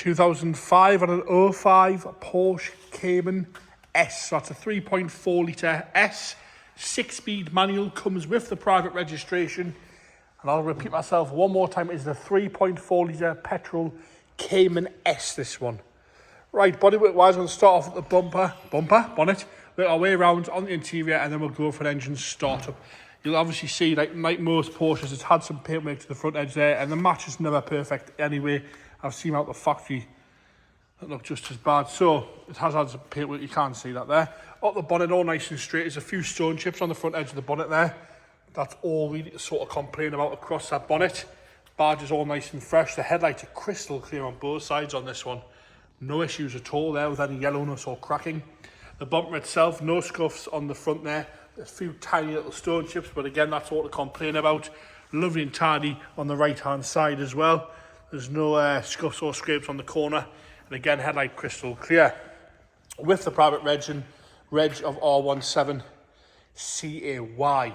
2005 and an 05 Porsche Cayman S. So that's a 3.4 litre S, 6-speed manual, comes with the private registration. And I'll repeat myself one more time, it's the 3.4 litre petrol Cayman S, this one. Right, bodywork wise, I'm going to start off with the bonnet, work our way around on the interior, and then we'll go for an engine startup. You'll obviously see, like most Porsches, it's had some paintwork to the front edge there, and the match is never perfect anyway. I've seen out the factory that look just as bad, so it has had some paintwork, you can't see that there. Up the bonnet, all nice and straight. There's a few stone chips on the front edge of the bonnet there. That's all really to sort of complain about across that bonnet. Badge is all nice and fresh. The headlights are crystal clear on both sides on this one. No issues at all there with any yellowness or cracking. The bumper itself, no scuffs on the front there. A few tiny little stone chips, but again, that's all to complain about. Lovely and tidy on the right-hand side as well. There's no scuffs or scrapes on the corner. And again, headlight crystal clear. With the private reg of R17CAY.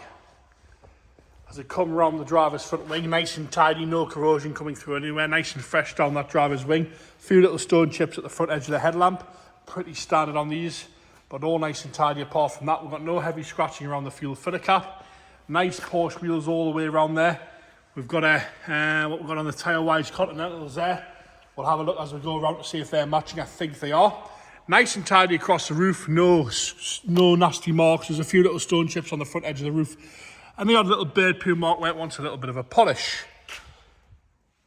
As it come around the driver's front wing, nice and tidy, no corrosion coming through anywhere, nice and fresh down that driver's wing. A few little stone chips at the front edge of the headlamp, pretty standard on these, but all nice and tidy apart from that. We've got no heavy scratching around the fuel filler cap. Nice Porsche wheels all the way around there. We've got what we've got on the tyre-wise Continentals there. We'll have a look as we go around to see if they're matching. I think they are. Nice and tidy across the roof, no nasty marks. There's a few little stone chips on the front edge of the roof. And the odd little bird poo mark where it wants a little bit of a polish.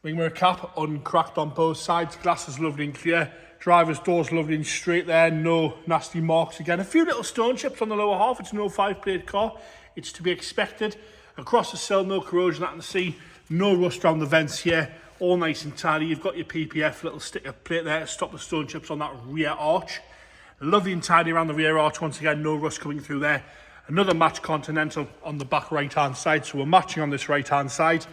Wing mirror cap uncracked on both sides. Glass is lovely and clear. Driver's door's lovely and straight there. No nasty marks again. A few little stone chips on the lower half. It's no 5-plate car. It's to be expected. Across the sill, no corrosion I can see. No rust around the vents here. All nice and tidy. You've got your PPF little sticker plate there to stop the stone chips on that rear arch. Lovely and tidy around the rear arch. Once again, no rust coming through there. Another match Continental on the back right-hand side. So we're matching on this right-hand side.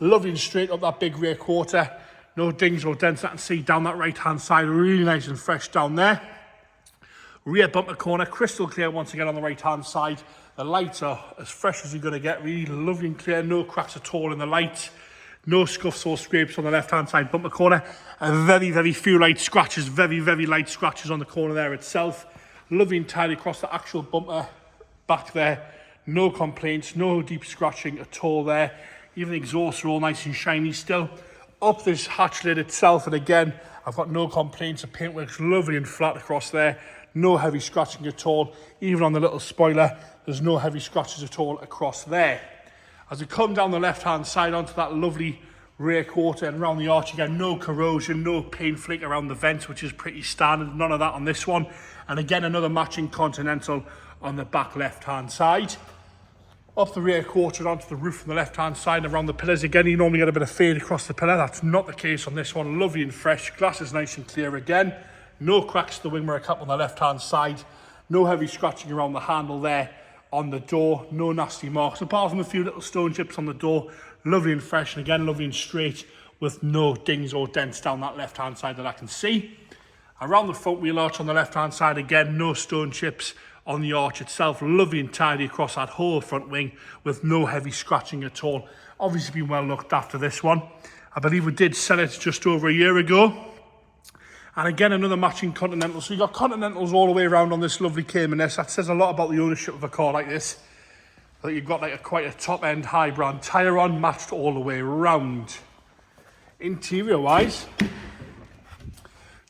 Lovely and straight up that big rear quarter. No dings or dents I can see down that right-hand side. Really nice and fresh down there. Rear bumper corner, crystal clear once again on the right-hand side. The lights are as fresh as you're going to get. Really lovely and clear. No cracks at all in the lights. No scuffs or scrapes on the left-hand side bumper corner. And very few light scratches. Very light scratches on the corner there itself. Lovely and tidy across the actual bumper back there. No complaints. No deep scratching at all there. Even the exhausts are all nice and shiny still. Up this hatch lid itself, and again, I've got no complaints. The paintwork's lovely and flat across there. No heavy scratching at all. Even on the little spoiler, there's no heavy scratches at all across there. As we come down the left-hand side onto that lovely rear quarter and around the arch again, no corrosion, no paint flake around the vents, which is pretty standard. None of that on this one. And again, another matching Continental on the back left-hand side. Up the rear quarter onto the roof on the left-hand side and around the pillars. Again, you normally get a bit of fade across the pillar. That's not the case on this one. Lovely and fresh. Glass is nice and clear again. No cracks to the wing mirror cap on the left-hand side. No heavy scratching around the handle there on the door. No nasty marks, apart from a few little stone chips on the door. Lovely and fresh, and again, lovely and straight with no dings or dents down that left-hand side that I can see. Around the front wheel arch on the left-hand side, again, no stone chips on the arch itself. Lovely and tidy across that whole front wing with no heavy scratching at all. Obviously been well looked after, this one. I believe we did sell it just over a year ago. And again, another matching Continental. So you've got Continentals all the way around on this lovely Cayman S. That says a lot about the ownership of a car like this. That you've got like quite a top-end high-brand tyre on, matched all the way around. Interior-wise,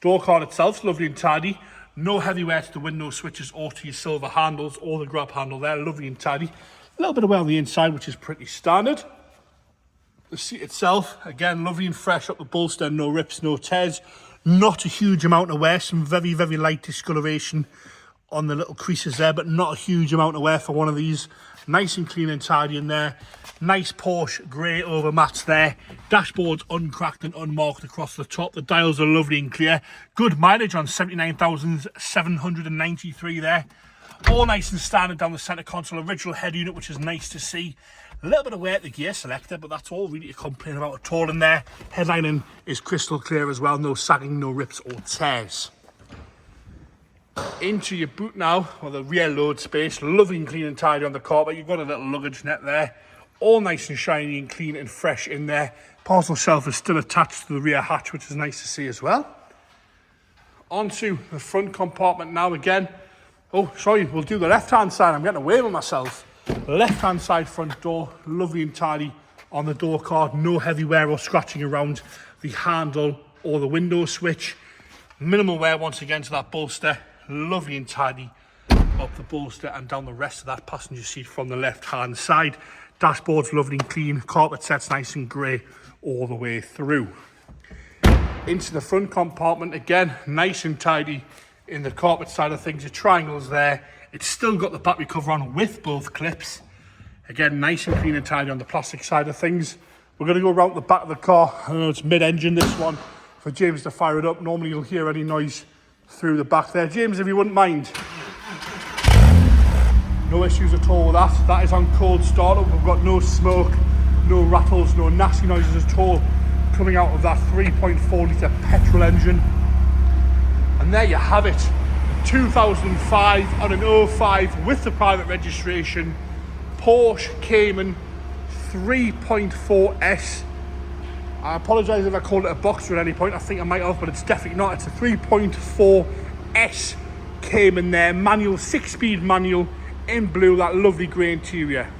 door card itself's lovely and tidy. No heavy wear to the window switches or to your silver handles or the grab handle there. Lovely and tidy. A little bit of wear on the inside, which is pretty standard. The seat itself, again, lovely and fresh up the bolster. No rips, no tears. Not a huge amount of wear. Some very light discoloration on the little creases there, but not a huge amount of wear for one of these. Nice and clean and tidy in there. Nice Porsche grey over mats there. Dashboard's uncracked and unmarked across the top. The dials are lovely and clear. Good mileage on 79,793 there. All nice and standard down the centre console. Original head unit, which is nice to see. A little bit of wear at the gear selector, but that's all really to complain about at all in there. Headlining is crystal clear as well. No sagging, no rips or tears. Into your boot now, or the rear load space. Lovely and clean and tidy on the carpet. You've got a little luggage net there. All nice and shiny and clean and fresh in there. Parcel shelf is still attached to the rear hatch, which is nice to see as well. onto the front compartment now again. Oh, sorry, we'll do the left-hand side. I'm getting away with myself. Left-hand side front door, lovely and tidy on the door card. No heavy wear or scratching around the handle or the window switch. Minimal wear once again to that bolster. Lovely and tidy up the bolster and down the rest of that passenger seat from the left-hand side. Dashboard's lovely and clean. Carpet set's nice and grey all the way through. Into the front compartment again, nice and tidy in the carpet side of things. The triangles there. It's still got the battery cover on with both clips. Again, nice and clean and tidy on the plastic side of things. We're going to go around the back of the car. I know it's mid-engine, this one, for James to fire it up. Normally you'll hear any noise through the back there. James, if you wouldn't mind. No issues at all with that. That is on cold startup. We've got no smoke, no rattles, no nasty noises at all coming out of that 3.4 litre petrol engine. And there you have it. 2005 on an 05 with the private registration. Porsche Cayman 3.4S. I apologise if I called it a Boxer at any point. I think I might have, but it's definitely not. It's a 3.4S Cayman there. Manual, 6-speed manual in blue, that lovely grey interior.